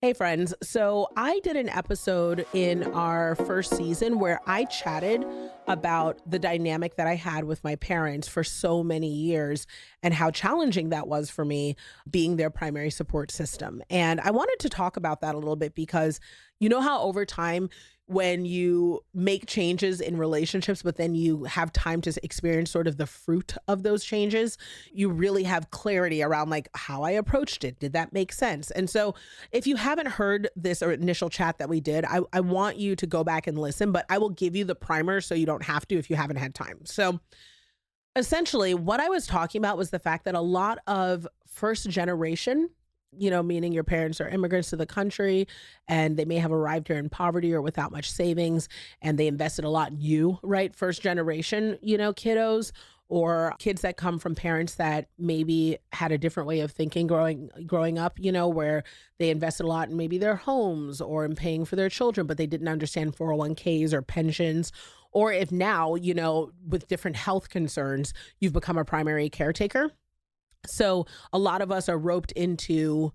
Hey friends, so I did an episode in our first season where I chatted about the dynamic that I had with my parents for so many years and how challenging that was for me being their primary support system. And I wanted to talk about that a little bit because you know how over time when you make changes in relationships, but then you have time to experience sort of the fruit of those changes, you really have clarity around like how I approached it. Did that make sense? And so if you haven't heard this or initial chat that we did, I want you to go back and listen, but I will give you the primer so you don't have to if you haven't had time. So essentially, what I was talking about was the fact that a lot of first generation, meaning your parents are immigrants to the country and they may have arrived here in poverty or without much savings and they invested a lot in you, right? First generation, kiddos or kids that come from parents that maybe had a different way of thinking growing up, where they invested a lot in maybe their homes or in paying for their children, but they didn't understand 401ks or pensions. Or if now, with different health concerns, you've become a primary caretaker. So a lot of us are roped into,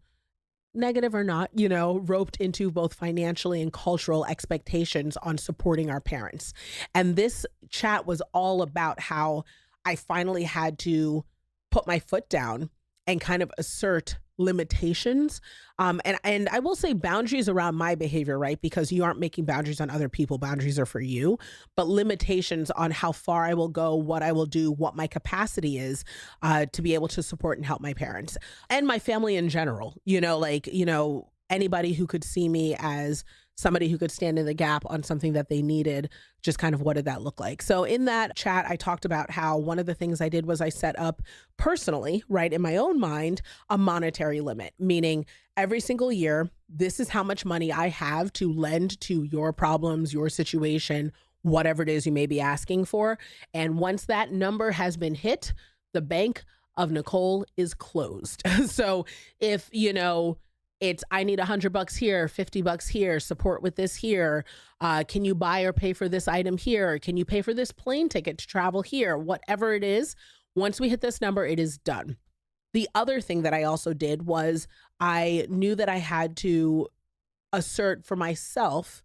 negative or not, roped into both financially and cultural expectations on supporting our parents. And this chat was all about how I finally had to put my foot down and kind of assert limitations. And I will say boundaries around my behavior, right? Because you aren't making boundaries on other people. Boundaries are for you, but limitations on how far I will go, what I will do, what my capacity is to be able to support and help my parents and my family in general, anybody who could see me as somebody who could stand in the gap on something that they needed, just kind of what did that look like? So in that chat, I talked about how one of the things I did was I set up personally, right, in my own mind, a monetary limit, meaning every single year, this is how much money I have to lend to your problems, your situation, whatever it is you may be asking for. And once that number has been hit, the bank of Nicole is closed. So if, it's I need $100 here, $50 here, support with this here. Can you buy or pay for this item here? Can you pay for this plane ticket to travel here? Whatever it is, once we hit this number, it is done. The other thing that I also did was I knew that I had to assert for myself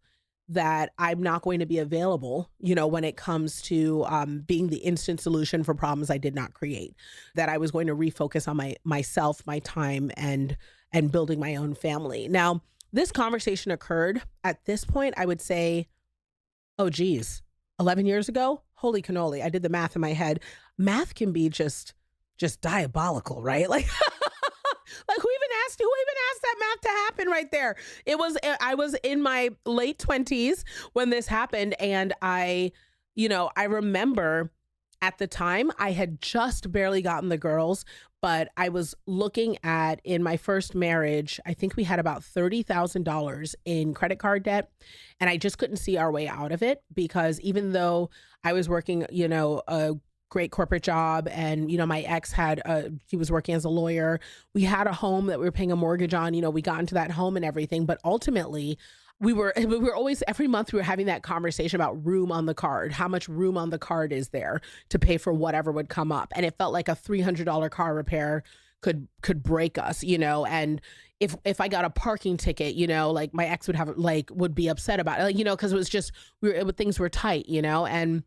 that I'm not going to be available, when it comes to being the instant solution for problems I did not create, that I was going to refocus on myself, my time, and building my own family. Now, this conversation occurred at this point, I would say, oh geez, 11 years ago? Holy cannoli. I did the math in my head. Math can be just diabolical, right? Like, like who even asked that math to happen right there? I was in my late 20s when this happened. And I remember at the time I had just barely gotten the girls, but I was looking at, in my first marriage, I think we had about $30,000 in credit card debt. And I just couldn't see our way out of it because even though I was working, a great corporate job and, my ex he was working as a lawyer. We had a home that we were paying a mortgage on, we got into that home and everything. But ultimately, we were always, every month we were having that conversation about room on the card. How much room on the card is there to pay for whatever would come up? And it felt like a $300 car repair could break us, and if I got a parking ticket, like my ex would be upset about it, because it was just, things were tight, and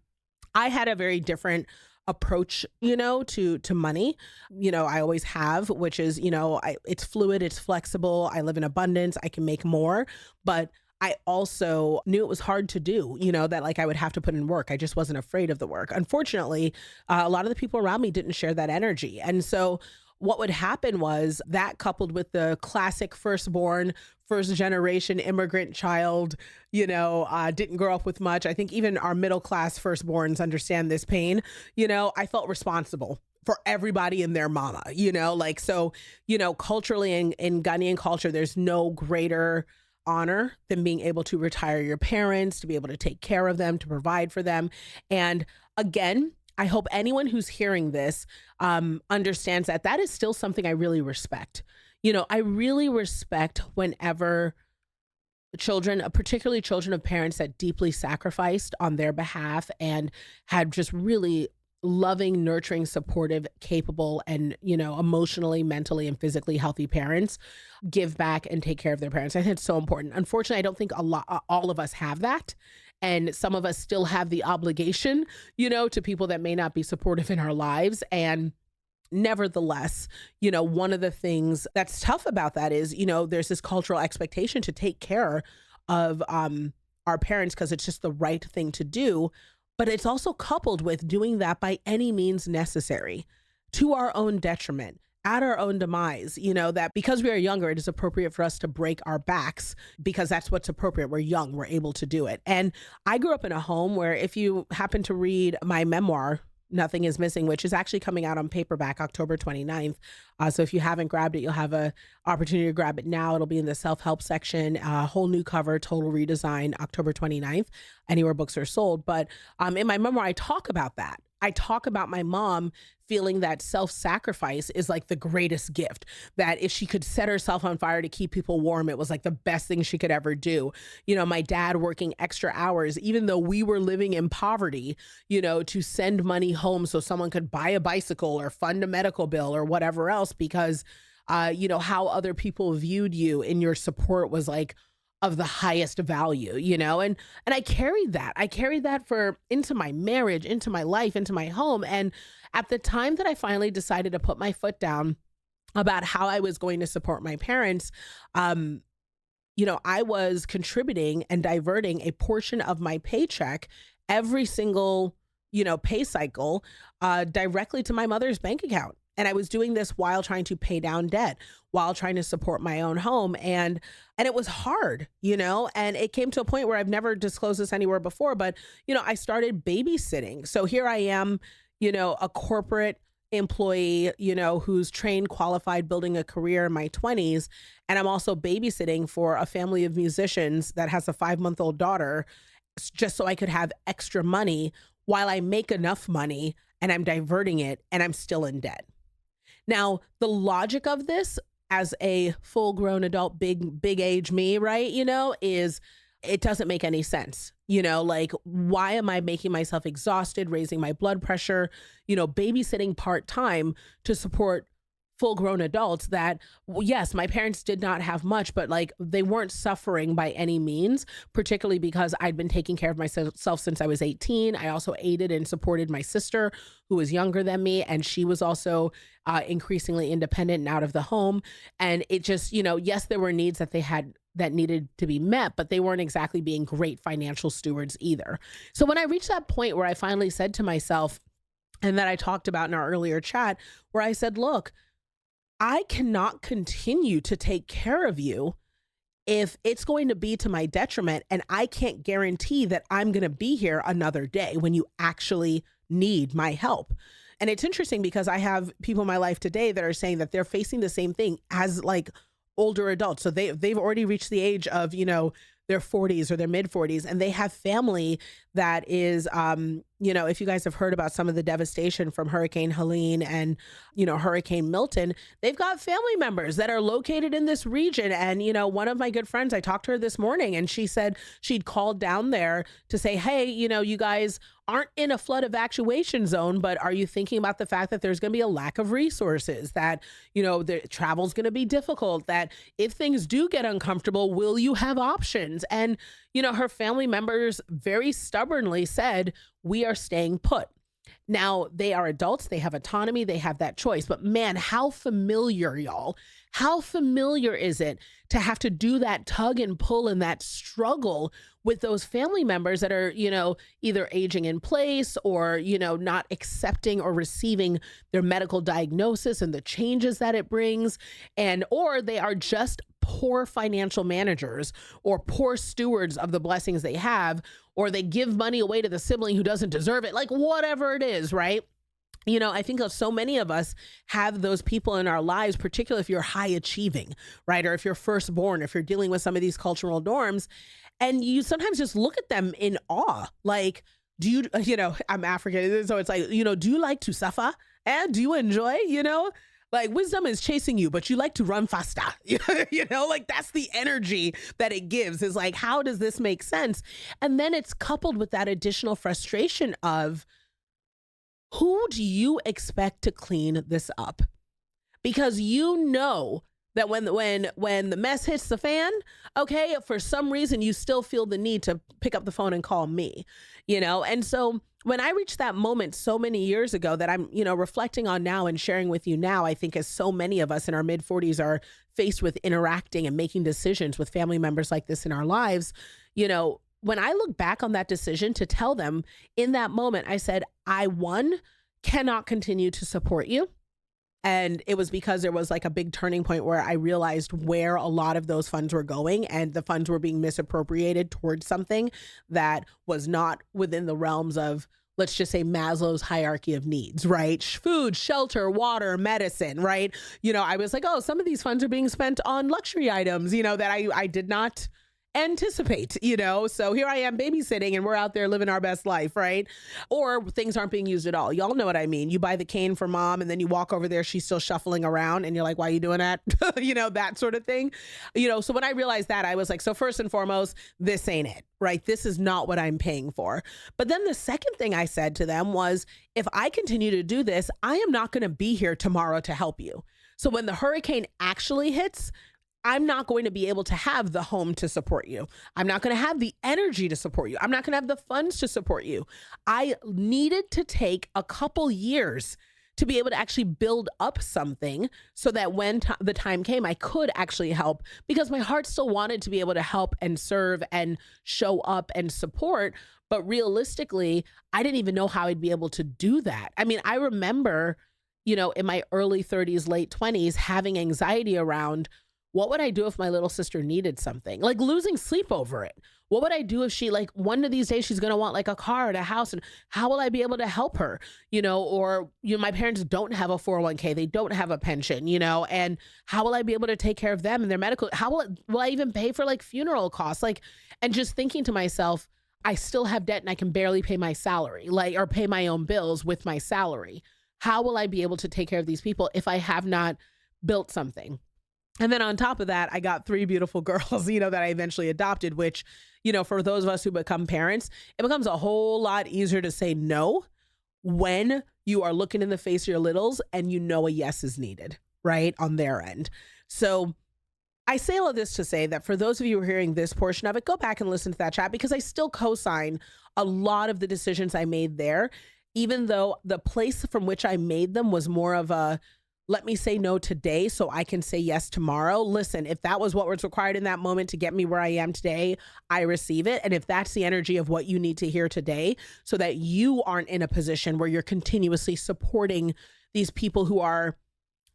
I had a very different approach, to money. I always have, which is, it's fluid, it's flexible. I live in abundance. I can make more, but I also knew it was hard to do, that like I would have to put in work. I just wasn't afraid of the work. Unfortunately, a lot of the people around me didn't share that energy. And so what would happen was that coupled with the classic firstborn, first generation immigrant child, didn't grow up with much. I think even our middle class firstborns understand this pain. I felt responsible for everybody and their mama, culturally in Ghanaian culture, there's no greater honor than being able to retire your parents, to be able to take care of them, to provide for them. And again, I hope anyone who's hearing this understands that that is still something I really respect. I really respect whenever children, particularly children of parents that deeply sacrificed on their behalf and had just really loving, nurturing, supportive, capable, and, emotionally, mentally, and physically healthy parents give back and take care of their parents. I think it's so important. Unfortunately, I don't think all of us have that. And some of us still have the obligation, to people that may not be supportive in our lives. And nevertheless, one of the things that's tough about that is, there's this cultural expectation to take care of our parents because it's just the right thing to do. But it's also coupled with doing that by any means necessary to our own detriment, at our own demise, that because we are younger, it is appropriate for us to break our backs because that's what's appropriate. We're young, we're able to do it. And I grew up in a home where, if you happen to read my memoir, Nothing is Missing, which is actually coming out on paperback October 29th. So if you haven't grabbed it, you'll have an opportunity to grab it now. It'll be in the self-help section, whole new cover, total redesign, October 29th, anywhere books are sold. But in my memoir, I talk about that. I talk about my mom feeling that self-sacrifice is like the greatest gift, that if she could set herself on fire to keep people warm, it was like the best thing she could ever do. My dad working extra hours, even though we were living in poverty, to send money home so someone could buy a bicycle or fund a medical bill or whatever else, because, how other people viewed you and your support was like of the highest value, and I carried that for into my marriage, into my life, into my home. And at the time that I finally decided to put my foot down about how I was going to support my parents, I was contributing and diverting a portion of my paycheck every single, pay cycle, directly to my mother's bank account. And I was doing this while trying to pay down debt, while trying to support my own home. And it was hard, and it came to a point where I've never disclosed this anywhere before, but, I started babysitting. So here I am, a corporate employee, who's trained, qualified, building a career in my 20s. And I'm also babysitting for a family of musicians that has a 5-month-old daughter, just so I could have extra money while I make enough money and I'm diverting it and I'm still in debt. Now, the logic of this as a full grown adult, big age me, right, is it doesn't make any sense. Like, why am I making myself exhausted, raising my blood pressure, babysitting part-time to support full grown adults that, yes, my parents did not have much, but like they weren't suffering by any means, particularly because I'd been taking care of myself since I was 18. I also aided and supported my sister who was younger than me. And she was also increasingly independent and out of the home. And it just, yes, there were needs that they had that needed to be met, but they weren't exactly being great financial stewards either. So when I reached that point where I finally said to myself, and that I talked about in our earlier chat, where I said, look, I cannot continue to take care of you if it's going to be to my detriment, and I can't guarantee that I'm going to be here another day when you actually need my help. And it's interesting because I have people in my life today that are saying that they're facing the same thing as like older adults. So they've already reached the age of, their 40s or their mid 40s, and they have family that is, if you guys have heard about some of the devastation from Hurricane Helene and, Hurricane Milton, they've got family members that are located in this region. And, one of my good friends, I talked to her this morning and she said she'd called down there to say, hey, you guys aren't in a flood evacuation zone, but are you thinking about the fact that there's going to be a lack of resources, that, the travel's going to be difficult, that if things do get uncomfortable, will you have options? And, her family members very stubbornly said, we are staying put. Now, they are adults, they have autonomy, they have that choice. But man, how familiar, y'all, how familiar is it to have to do that tug and pull and that struggle with those family members that are, either aging in place or, not accepting or receiving their medical diagnosis and the changes that it brings, or they are just poor financial managers or poor stewards of the blessings they have, or they give money away to the sibling who doesn't deserve it, like whatever it is, right? I think of so many of us have those people in our lives, particularly if you're high achieving, right? Or if you're firstborn, if you're dealing with some of these cultural norms, and you sometimes just look at them in awe. Like, do you, I'm African, so it's like, do you like to suffer? And do you enjoy, like wisdom is chasing you, but you like to run faster, like that's the energy that it gives, is like, how does this make sense? And then it's coupled with that additional frustration of, who do you expect to clean this up? Because you know that when the mess hits the fan, okay, for some reason you still feel the need to pick up the phone and call me, And so when I reached that moment so many years ago that I'm, reflecting on now and sharing with you now, I think as so many of us in our mid 40s are faced with interacting and making decisions with family members like this in our lives, when I look back on that decision to tell them in that moment, I said, I cannot continue to support you. And it was because there was like a big turning point where I realized where a lot of those funds were going, and the funds were being misappropriated towards something that was not within the realms of, let's just say, Maslow's hierarchy of needs, right? Food, shelter, water, medicine, right? I was like, oh, some of these funds are being spent on luxury items, that I did not anticipate, so here I am babysitting and we're out there living our best life, right? Or things aren't being used at all. Y'all know what I mean. You buy the cane for mom and then you walk over there, she's still shuffling around and you're like, why are you doing that? That sort of thing. So when I realized that, I was like, so first and foremost, this ain't it, right? This is not what I'm paying for. But then the second thing I said to them was, if I continue to do this, I am not going to be here tomorrow to help you. So when the hurricane actually hits, I'm not going to be able to have the home to support you. I'm not going to have the energy to support you. I'm not going to have the funds to support you. I needed to take a couple years to be able to actually build up something so that when the time came, I could actually help, because my heart still wanted to be able to help and serve and show up and support. But realistically, I didn't even know how I'd be able to do that. I mean, I remember, in my early 30s, late 20s, having anxiety around, what would I do if my little sister needed something? Like losing sleep over it. What would I do if she, like, one of these days she's going to want like a car and a house, and how will I be able to help her? Or my parents don't have a 401k. They don't have a pension, and how will I be able to take care of them and their medical? How will I even pay for like funeral costs? And just thinking to myself, I still have debt and I can barely pay my salary, or pay my own bills with my salary. How will I be able to take care of these people if I have not built something? And then on top of that, I got 3 beautiful girls, that I eventually adopted, which, for those of us who become parents, it becomes a whole lot easier to say no when you are looking in the face of your littles and a yes is needed, right, on their end. So I say all of this to say that for those of you who are hearing this portion of it, go back and listen to that chat, because I still co-sign a lot of the decisions I made there, even though the place from which I made them was more of a, let me say no today so I can say yes tomorrow. Listen, if that was what was required in that moment to get me where I am today, I receive it. And if that's the energy of what you need to hear today, so that you aren't in a position where you're continuously supporting these people who are,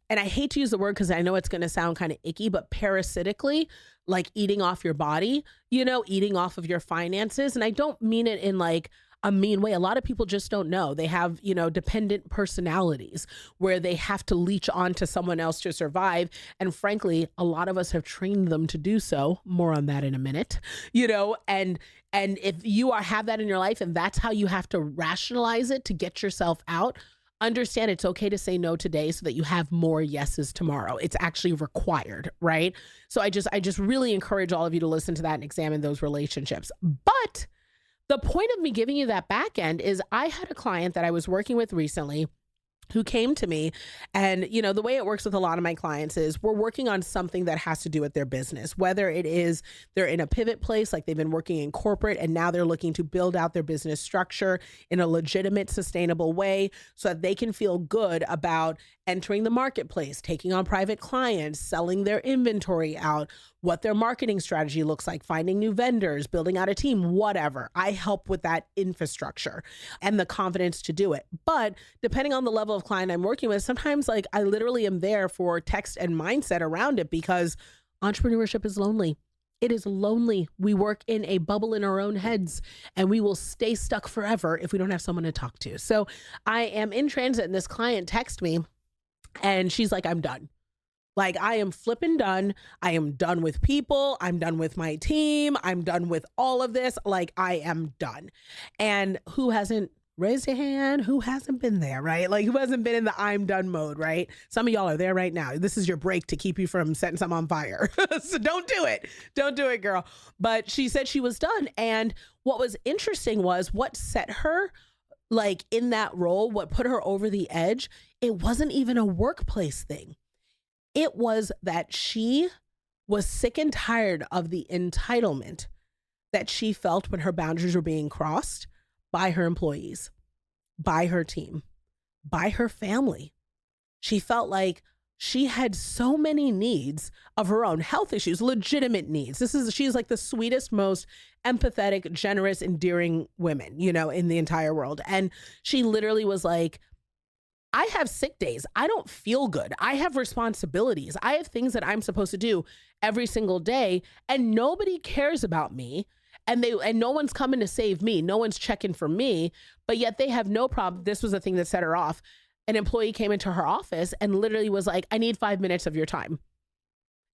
and I hate to use the word because I know it's going to sound kind of icky, but parasitically, like eating off your body, eating off of your finances. And I don't mean it in like a mean way. A lot of people just don't know. They have, dependent personalities where they have to leech on to someone else to survive. And frankly, a lot of us have trained them to do so. More on that in a minute, and if you have that in your life and that's how you have to rationalize it to get yourself out, understand it's okay to say no today so that you have more yeses tomorrow. It's actually required, right? So I just really encourage all of you to listen to that and examine those relationships. But the point of me giving you that back end is I had a client that I was working with recently who came to me, and the way it works with a lot of my clients is we're working on something that has to do with their business, whether it is they're in a pivot place, like they've been working in corporate and now they're looking to build out their business structure in a legitimate, sustainable way so that they can feel good about entering the marketplace, taking on private clients, selling their inventory out, what their marketing strategy looks like, finding new vendors, building out a team, whatever. I help with that infrastructure and the confidence to do it. But depending on the level of client I'm working with, sometimes like I literally am there for text and mindset around it, because entrepreneurship is lonely. It is lonely. We work in a bubble in our own heads and we will stay stuck forever if we don't have someone to talk to. So I am in transit and this client texts me and she's like, I'm done. Like, I am flipping done. I am done with people. I'm done with my team. I'm done with all of this. Like, I am done. And who hasn't raised your hand? Who hasn't been there, right? Like, who hasn't been in the I'm done mode, right? Some of y'all are there right now. This is your break to keep you from setting something on fire. So don't do it. Don't do it, girl. But she said she was done. And what was interesting was what set her like in that role, what put her over the edge, it wasn't even a workplace thing. It was that she was sick and tired of the entitlement that she felt when her boundaries were being crossed by her employees, by her team, by her family. She felt like she had so many needs of her own, health issues, legitimate needs. She's like the sweetest, most empathetic, generous, endearing women, in the entire world. And she literally was like, I have sick days. I don't feel good. I have responsibilities. I have things that I'm supposed to do every single day, and nobody cares about me. And no one's coming to save me. No one's checking for me, but yet they have no problem. This was the thing that set her off. An employee came into her office and literally was like, I need 5 minutes of your time.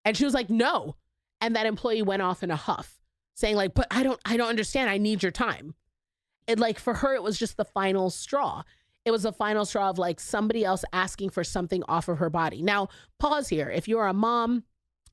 And she was like, no. And that employee went off in a huff saying like, but I don't understand. I need your time. And like for her, it was just the final straw. It was the final straw of like somebody else asking for something off of her body. Now, pause here. If you are a mom,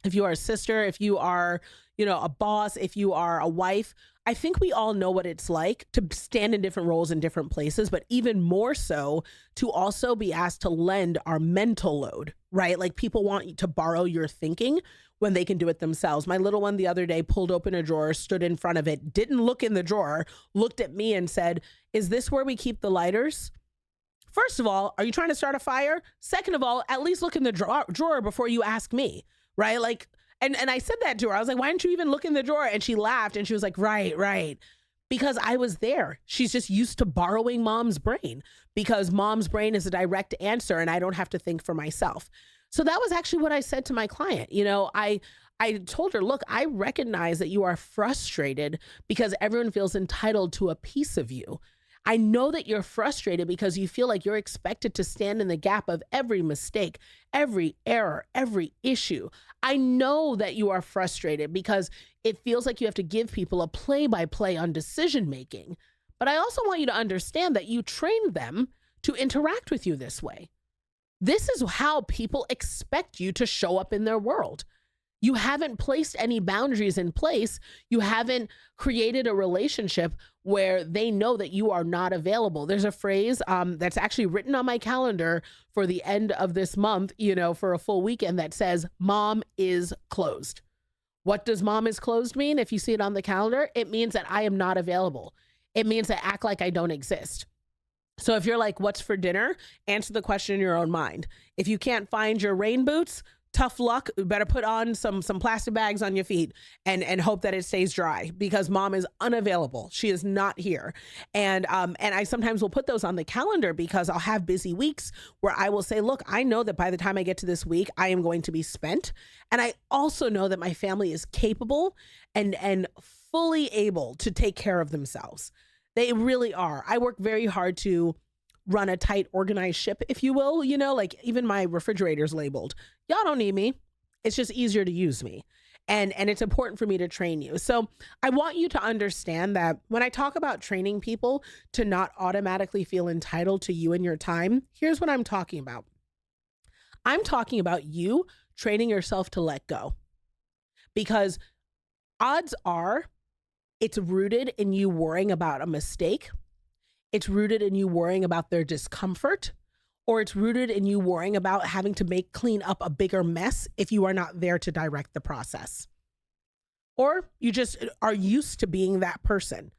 if you are a sister, if you are, a boss, if you are a wife, I think we all know what it's like to stand in different roles in different places, but even more so to also be asked to lend our mental load, right? Like people want you to borrow your thinking when they can do it themselves. My little one the other day pulled open a drawer, stood in front of it, didn't look in the drawer, looked at me and said, is this where we keep the lighters? First of all, are you trying to start a fire? Second of all, at least look in the drawer before you ask me, right? Like, and I said that to her. I was like, why didn't you even look in the drawer? And she laughed and she was like, right. Because I was there. She's just used to borrowing mom's brain because mom's brain is a direct answer and I don't have to think for myself. So that was actually what I said to my client. I told her, look, I recognize that you are frustrated because everyone feels entitled to a piece of you. I know that you're frustrated because you feel like you're expected to stand in the gap of every mistake, every error, every issue. I know that you are frustrated because it feels like you have to give people a play-by-play on decision making. But I also want you to understand that you trained them to interact with you this way. This is how people expect you to show up in their world. You haven't placed any boundaries in place. You haven't created a relationship where they know that you are not available. There's a phrase that's actually written on my calendar for the end of this month, for a full weekend that says, mom is closed. What does mom is closed mean? If you see it on the calendar, it means that I am not available. It means to act like I don't exist. So if you're like, what's for dinner? Answer the question in your own mind. If you can't find your rain boots, tough luck. You better put on some plastic bags on your feet and hope that it stays dry because mom is unavailable. She is not here. And I sometimes will put those on the calendar because I'll have busy weeks where I will say, look, I know that by the time I get to this week, I am going to be spent. And I also know that my family is capable and fully able to take care of themselves. They really are. I work very hard to run a tight, organized ship, if you will, like even my refrigerator's labeled. Y'all don't need me. It's just easier to use me. And it's important for me to train you. So I want you to understand that when I talk about training people to not automatically feel entitled to you and your time, here's what I'm talking about. I'm talking about you training yourself to let go. Because odds are it's rooted in you worrying about a mistake. It's rooted in you worrying about their discomfort, or it's rooted in you worrying about having to clean up a bigger mess if you are not there to direct the process. Or you just are used to being that person.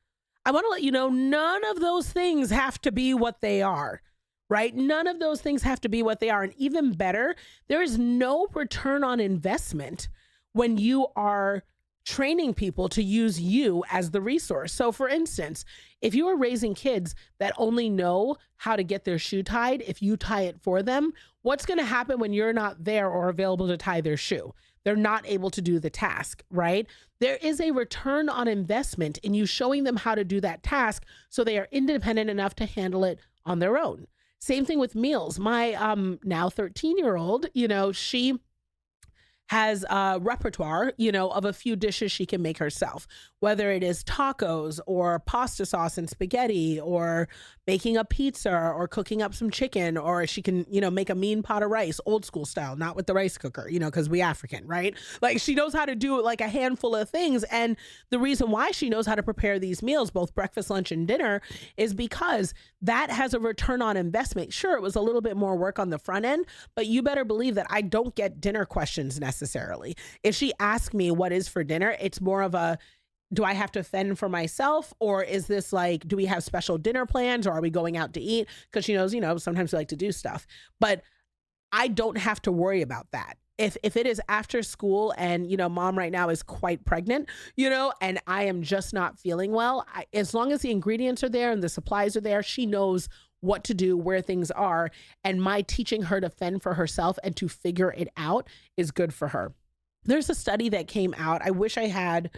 I want to let you know, none of those things have to be what they are, right? None of those things have to be what they are. And even better, there is no return on investment when you are training people to use you as the resource. So for instance, if you are raising kids that only know how to get their shoe tied, if you tie it for them, what's going to happen when you're not there or available to tie their shoe? They're not able to do the task, right? There is a return on investment in you showing them how to do that task so they are independent enough to handle it on their own. Same thing with meals. My now 13-year-old, she has a repertoire, of a few dishes she can make herself, whether it is tacos or pasta sauce and spaghetti or making a pizza or cooking up some chicken, or she can, make a mean pot of rice, old school style, not with the rice cooker, because we African, right? Like she knows how to do like a handful of things. And the reason why she knows how to prepare these meals, both breakfast, lunch, and dinner, is because that has a return on investment. Sure, it was a little bit more work on the front end, but you better believe that I don't get dinner questions necessarily. If she asks me what is for dinner, it's more of a, do I have to fend for myself? Or is this like, do we have special dinner plans, or are we going out to eat? Because she knows, sometimes we like to do stuff, but I don't have to worry about that. If it is after school and, mom right now is quite pregnant, and I am just not feeling well, as long as the ingredients are there and the supplies are there, she knows what to do, where things are. And my teaching her to fend for herself and to figure it out is good for her. There's a study that came out. I wish I had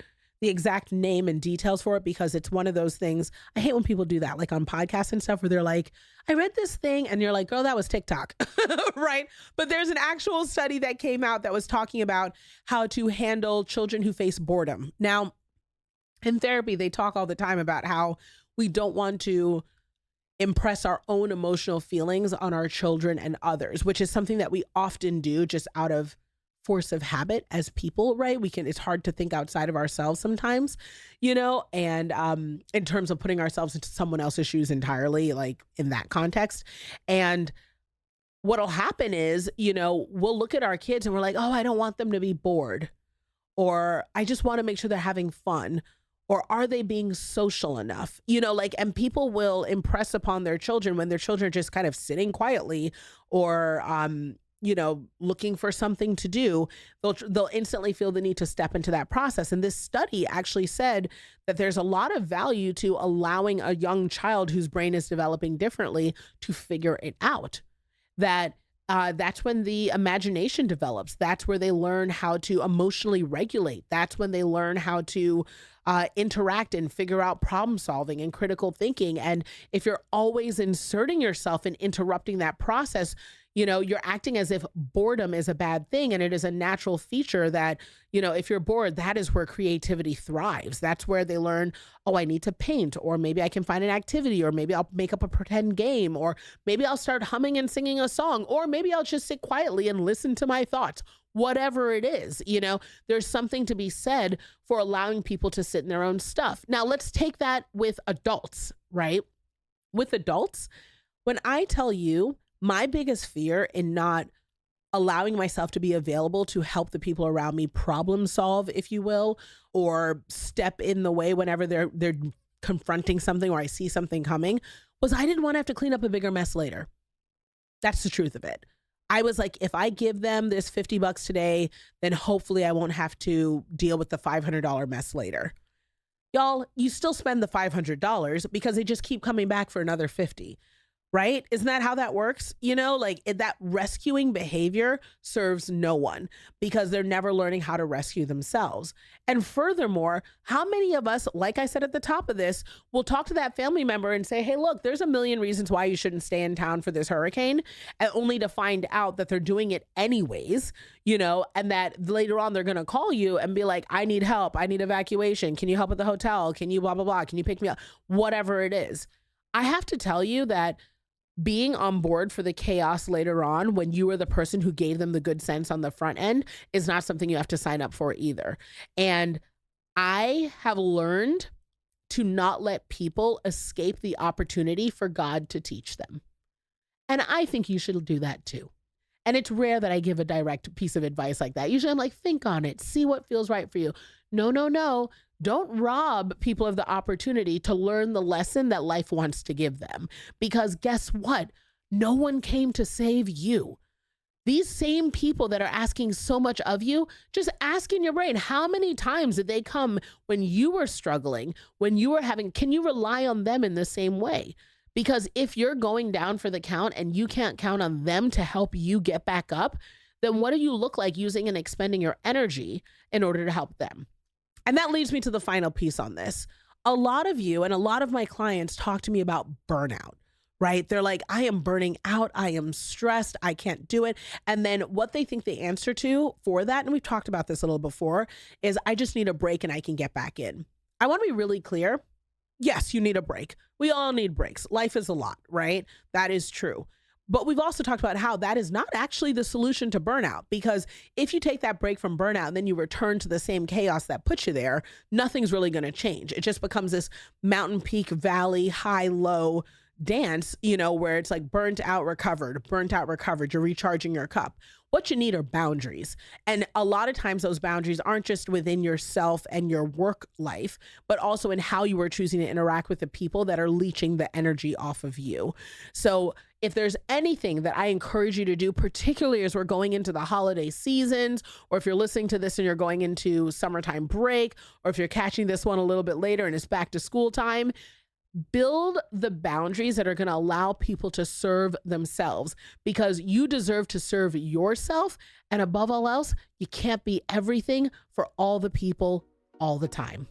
the exact name and details for it, because it's one of those things. I hate when people do that, like on podcasts and stuff, where they're like, I read this thing, and you're like, oh, that was TikTok, right? But there's an actual study that came out that was talking about how to handle children who face boredom. Now, in therapy, they talk all the time about how we don't want to impress our own emotional feelings on our children and others, which is something that we often do just out of force of habit as people, right? It's hard to think outside of ourselves sometimes, and in terms of putting ourselves into someone else's shoes entirely, like in that context. And what'll happen is, we'll look at our kids and we're like, oh, I don't want them to be bored, or I just want to make sure they're having fun, or are they being social enough? And people will impress upon their children when their children are just kind of sitting quietly, or looking for something to do. They'll instantly feel the need to step into that process. And this study actually said that there's a lot of value to allowing a young child whose brain is developing differently to figure it out. That's when the imagination develops. That's where they learn how to emotionally regulate. That's when they learn how to interact and figure out problem solving and critical thinking. And if you're always inserting yourself and interrupting that process, you're acting as if boredom is a bad thing. And it is a natural feature that, if you're bored, that is where creativity thrives. That's where they learn, oh, I need to paint, or maybe I can find an activity, or maybe I'll make up a pretend game, or maybe I'll start humming and singing a song, or maybe I'll just sit quietly and listen to my thoughts. Whatever it is, there's something to be said for allowing people to sit in their own stuff. Now, let's take that with adults, right? With adults, when I tell you, my biggest fear in not allowing myself to be available to help the people around me problem solve, if you will, or step in the way whenever they're confronting something or I see something coming, was I didn't want to have to clean up a bigger mess later. That's the truth of it. I was like, if I give them this $50 today, then hopefully I won't have to deal with the $500 mess later. Y'all, you still spend the $500 because they just keep coming back for another 50. Right? Isn't that how that works? That rescuing behavior serves no one, because they're never learning how to rescue themselves. And furthermore, how many of us, like I said at the top of this, will talk to that family member and say, hey, look, there's a million reasons why you shouldn't stay in town for this hurricane, and only to find out that they're doing it anyways, and that later on they're going to call you and be like, I need help. I need evacuation. Can you help at the hotel? Can you blah, blah, blah? Can you pick me up? Whatever it is. I have to tell you that being on board for the chaos later on, when you were the person who gave them the good sense on the front end, is not something you have to sign up for either. And I have learned to not let people escape the opportunity for God to teach them. And I think you should do that too. And it's rare that I give a direct piece of advice like that. Usually I'm like, think on it, see what feels right for you. No. Don't rob people of the opportunity to learn the lesson that life wants to give them. Because guess what? No one came to save you. These same people that are asking so much of you, just ask in your brain, how many times did they come when you were struggling, when you were can you rely on them in the same way? Because if you're going down for the count and you can't count on them to help you get back up, then what do you look like using and expending your energy in order to help them? And that leads me to the final piece on this. A lot of you and a lot of my clients talk to me about burnout, right? They're like, I am burning out. I am stressed. I can't do it. And then what they think the answer to for that, and we've talked about this a little before, is I just need a break and I can get back in. I want to be really clear. Yes, you need a break. We all need breaks. Life is a lot, right? That is true. But we've also talked about how that is not actually the solution to burnout, because if you take that break from burnout and then you return to the same chaos that put you there, nothing's really going to change. It just becomes this mountain, peak, valley, high, low dance, where it's like burnt out, recovered. You're recharging your cup. What you need are boundaries. And a lot of times those boundaries aren't just within yourself and your work life, but also in how you are choosing to interact with the people that are leeching the energy off of you. So if there's anything that I encourage you to do, particularly as we're going into the holiday seasons, or if you're listening to this and you're going into summertime break, or if you're catching this one a little bit later and it's back to school time, build the boundaries that are going to allow people to serve themselves, because you deserve to serve yourself. And above all else, you can't be everything for all the people all the time.